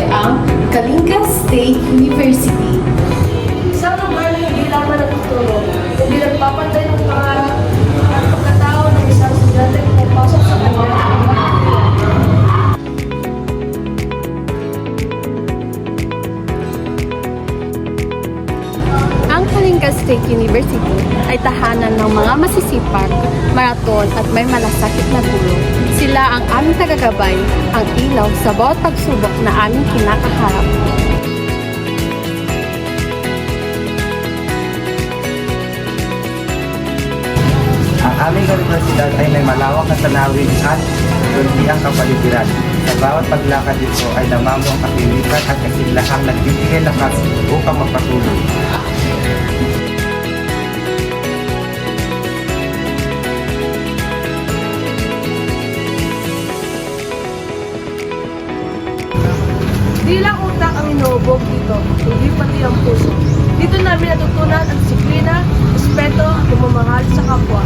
ang Kalinga State University. Isang lugar na hindi lamang nagtuturo, kundi nagpapantay ng pangarap at pagkatao ng isang estudyante na pasok sa kanya. Ang Kalinga State University ay tahanan ng mga masisipag, maraton at may malasakit na guro. Sila ang aming tagagabay, ang ilaw sa bawat pagsubok na aming kinakaharap. Ang aming universidad ay may malawak na tanawin at ang kapaligiran. Sa bawat paglakad dito ay namamo ang katimikan at kasiglahang nagbibigay lakas upang magpatuloy. Di lang utak ang inuubog dito, kundi pati ang puso. Dito namin natutunan ang disiplina, respeto at pagmamahal sa kapwa.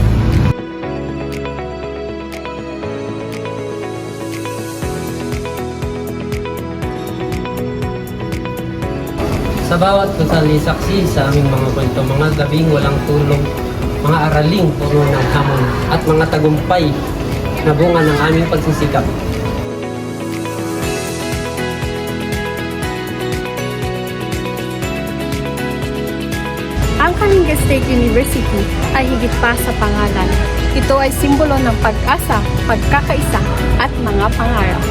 Sa bawat gusali saksi sa aming mga kwento, mga gabing walang tulong, mga araling puno ng hamon, at mga tagumpay na bunga ng aming pagsisikap. Ang Kalinga State University ay higit pa sa pangalan. Ito ay simbolo ng pag-asa, pagkakaisa at mga pangarap.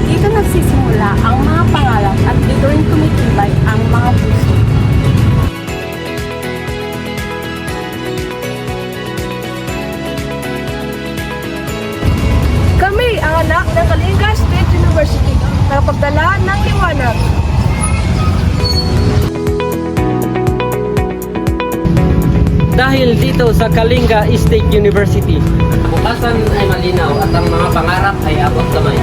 Dito nagsisimula ang mga pangarap at dito rin tumitibay ang mga puso. Kami ang anak ng Kalinga State University na pagdala ng liwanag. Dahil dito sa Kalinga State University, bukasan ay malinaw at ang mga pangarap ay abot kamay.